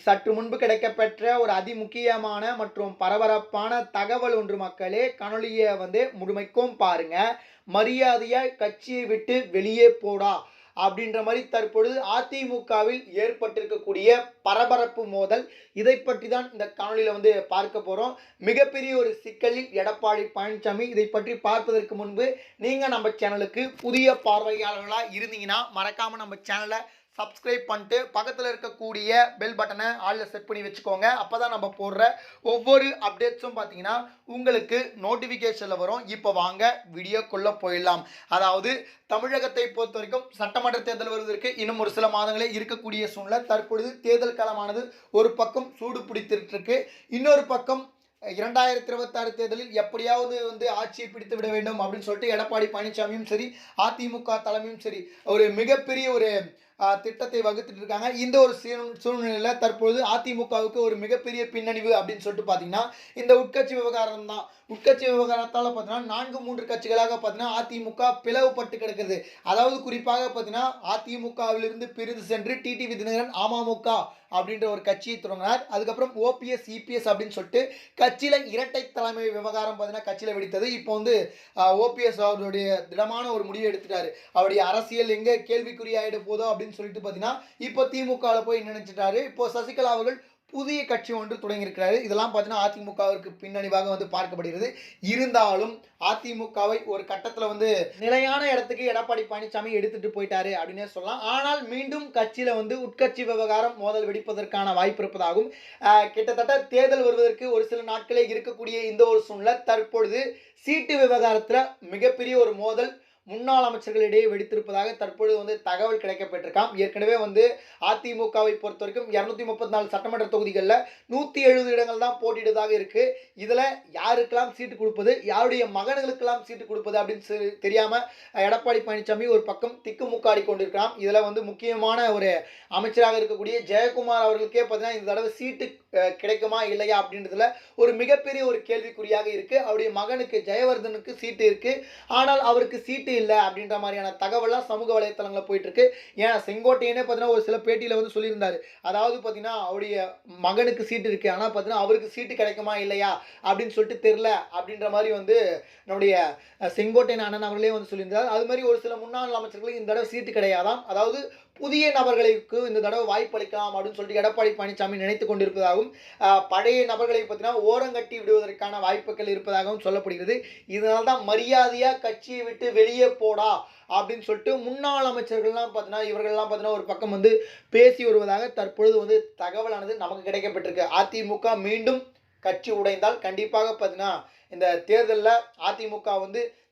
சற்று முன்பு கிடைக்கப்பெற்ற ஒரு அதிமுக்கியமான மற்றும் பரபரப்பான தகவல் ஒன்று மக்களே. காணொளியை முழுமைக்கும் பாருங்க. மரியாதையாய் கட்சியை விட்டு வெளியே போடா அப்படின்ற மாதிரி தற்பொழுது அதிமுகவில் ஏற்பட்டிருக்கக்கூடிய பரபரப்பு மோதல், இதை பற்றி தான் இந்த காணொலியில பார்க்க போறோம். மிகப்பெரிய ஒரு சிக்கலில் எடப்பாடி பழனிசாமி. இதை பற்றி பார்ப்பதற்கு முன்பு நீங்க நம்ம சேனலுக்கு புதிய பார்வையாளர்களா இருந்தீங்கன்னா மறக்காம நம்ம சேனலை சப்ஸ்கிரைப் பண்ணிட்டு பக்கத்தில் இருக்கக்கூடிய பெல் பட்டனை ஆளில் செட் பண்ணி வச்சுக்கோங்க. அப்போ தான் நம்ம போடுற ஒவ்வொரு அப்டேட்ஸும் பார்த்தீங்கன்னா உங்களுக்கு நோட்டிஃபிகேஷனில் வரும். இப்போ வாங்க வீடியோக்குள்ளே போயிடலாம். அதாவது தமிழகத்தை பொறுத்த வரைக்கும் சட்டமன்ற தேர்தல் வருவதற்கு இன்னும் ஒரு சில மாதங்களே இருக்கக்கூடிய சூழ்நிலை. தற்பொழுது தேர்தல் காலமானது ஒரு பக்கம் சூடு பிடித்திட்டு இருக்கு. இன்னொரு பக்கம் 2026 தேர்தலில் எப்படியாவது ஆட்சியை பிடித்து விட வேண்டும் அப்படின்னு சொல்லிட்டு எடப்பாடி பழனிசாமியும் சரி, அதிமுக தலைமையும் சரி ஒரு மிகப்பெரிய ஒரு திட்டத்தை வகுத்துட்டு இருக்காங்க. இந்த ஒரு சூழ்நிலையில் தற்பொழுது அதிமுகவுக்கு ஒரு மிகப்பெரிய பின்னணிவு அப்படின்னு சொல்லிட்டு பார்த்தீங்கன்னா இந்த உட்கட்சி விவகாரம் தான். உட்கட்சி விவகாரத்தால் பார்த்தீங்கன்னா 4-3 கட்சிகளாக பார்த்தீங்கன்னா அதிமுக பிளவுபட்டு கிடக்குது. அதாவது குறிப்பாக பார்த்தீங்கன்னா அதிமுகவிலிருந்து பிரிந்து சென்று டிடிவி தினகரன் அமமுக அப்படின்ற ஒரு கட்சியை தொடங்கினார். அதுக்கப்புறம் ஓபிஎஸ் இபிஎஸ் அப்படின்னு சொல்லிட்டு கட்சியில் இரட்டை தலைமை விவகாரம் பார்த்தீங்கன்னா கட்சியில் வெடித்தது. இப்போ ஓபிஎஸ் அவருடைய திடமான ஒரு முடிவு எடுத்துட்டாரு. அவருடைய அரசியல் எங்கே கேள்விக்குறியாயிட போதோ அப்படின்னு சொல்லிட்டு பார்த்தீங்கன்னா இப்போ திமுகவில் போய் நினைச்சிட்டாரு. இப்போ சசிகலா அவர்கள் புதிய கட்சி ஒன்று தொடங்கியிருக்கிறாரு. இதெல்லாம் பார்த்தீங்கன்னா அதிமுகவிற்கு பின்னணிவாக பார்க்கப்படுகிறது. இருந்தாலும் அதிமுகவை ஒரு கட்டத்தில் நிலையான இடத்துக்கு எடப்பாடி பழனிசாமி எடுத்துட்டு போயிட்டாரு அப்படின்னே சொல்லலாம். ஆனால் மீண்டும் கட்சியில் உட்கட்சி விவகாரம் மோதல் வெடிப்பதற்கான வாய்ப்பு இருப்பதாகவும் கிட்டத்தட்ட தேர்தல் வருவதற்கு ஒரு சில நாட்களே இருக்கக்கூடிய இந்த ஒரு சூழ்நிலை தற்பொழுது சீட்டு விவகாரத்தில் மிகப்பெரிய ஒரு மோதல் முன்னாள் அமைச்சர்களிடையே வெடித்திருப்பதாக தற்பொழுது தகவல் கிடைக்கப்பட்டிருக்காம். ஏற்கனவே அதிமுகவை பொறுத்த வரைக்கும் 234 சட்டமன்ற தொகுதிகளில் 170 இடங்கள் தான் போட்டியிடுவதாக இருக்கு. இதில் யாருக்கெல்லாம் சீட்டு கொடுப்பது, யாருடைய மகன்களுக்கெல்லாம் சீட்டு கொடுப்பது அப்படின்னு தெரியாம எடப்பாடி பழனிசாமி ஒரு பக்கம் திக்குமுக்காடி கொண்டிருக்கலாம். இதில் முக்கியமான ஒரு அமைச்சராக இருக்கக்கூடிய ஜெயக்குமார் அவர்களுக்கே பார்த்தீங்கன்னா இந்த தடவை சீட்டு கிடைக்குமா இல்லையா அப்படின்றதுல ஒரு மிகப்பெரிய ஒரு கேள்விக்குறியாக இருக்கு. அவருடைய மகனுக்கு ஜெயவர்தனுக்கு சீட்டு இருக்கு, ஆனால் அவருக்கு சீட்டு இல்லை அப்படின்ற மாதிரியான தகவலாம் சமூக வலைத்தளங்களில் போயிட்டு இருக்கு. ஏன் செங்கோட்டையனே பார்த்தீங்கன்னா ஒரு சில பேட்டியில் சொல்லியிருந்தாரு. அதாவது பார்த்தீங்கன்னா அவருடைய மகனுக்கு சீட்டு இருக்கு, ஆனால் பார்த்தீங்கன்னா அவருக்கு சீட்டு கிடைக்குமா இல்லையா அப்படின்னு சொல்லிட்டு தெரியல அப்படின்ற மாதிரி நம்முடைய செங்கோட்டையன் அண்ணன் அவர்களே சொல்லியிருந்தார். அது மாதிரி ஒரு சில முன்னாள் அமைச்சர்களுக்கு இந்த தடவை சீட்டு கிடையாதாம். அதாவது புதிய நபர்களுக்கு இந்த தடவை வாய்ப்பு அளிக்கலாம் அப்படின்னு சொல்லிட்டு எடப்பாடி பழனிசாமி நினைத்து கொண்டிருப்பதாகவும் பழைய நபர்களை பார்த்தீங்கன்னா ஓரங்கட்டி விடுவதற்கான வாய்ப்புகள் இருப்பதாகவும் சொல்லப்படுகிறது. இதனால தான் மரியாதையாக கட்சியை விட்டு வெளியே போடா அப்படின்னு சொல்லிட்டு முன்னாள் அமைச்சர்கள்லாம் பார்த்தீங்கன்னா இவர்கள்லாம் பார்த்தீங்கன்னா ஒரு பக்கம் பேசி வருவதாக தற்பொழுது தகவலானது நமக்கு கிடைக்கப்பட்டிருக்கு. அதிமுக மீண்டும் கட்சி உடைந்தால் கண்டிப்பாக பார்த்தீங்கன்னா இந்த தேர்தலில் அதிமுக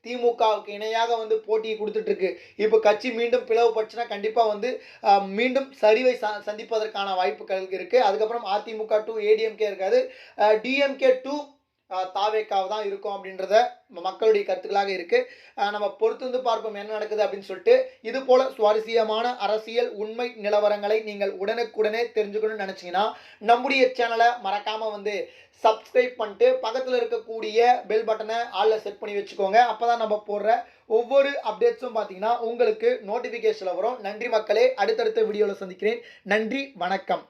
திமுகவுக்கு இணையாக போட்டியை கொடுத்துட்டு இருக்கு. இப்போ கட்சி மீண்டும் பிளவுபட்டுச்சுன்னா கண்டிப்பாக மீண்டும் சரிவை சந்திப்பதற்கான வாய்ப்புகள் இருக்கு. அதுக்கப்புறம் அதிமுக டு ஏடிஎம்கே இருக்காது, டிஎம்கே டு தாவேக்காவை தான் இருக்கும் அப்படின்றத மக்களுடைய கருத்துக்களாக இருக்கு. நம்ம பொறுத்து பார்ப்போம் என்ன நடக்குது அப்படின்னு சொல்லிட்டு. இது போல சுவாரஸ்யமான அரசியல் உண்மை நிலவரங்களை நீங்கள் உடனுக்குடனே தெரிஞ்சுக்கணும்னு நினைச்சீங்கன்னா நம்முடைய சேனலை மறக்காம சப்ஸ்கிரைப் பண்ணிட்டு பக்கத்தில் இருக்கக்கூடிய பெல் பட்டனை ஆளில் செட் பண்ணி வச்சுக்கோங்க. அப்போதான் நம்ம போடுற ஒவ்வொரு அப்டேட்ஸும் பார்த்தீங்கன்னா உங்களுக்கு நோட்டிஃபிகேஷனில் வரும். நன்றி மக்களே, அடுத்தடுத்த வீடியோவில் சந்திக்கிறேன். நன்றி, வணக்கம்.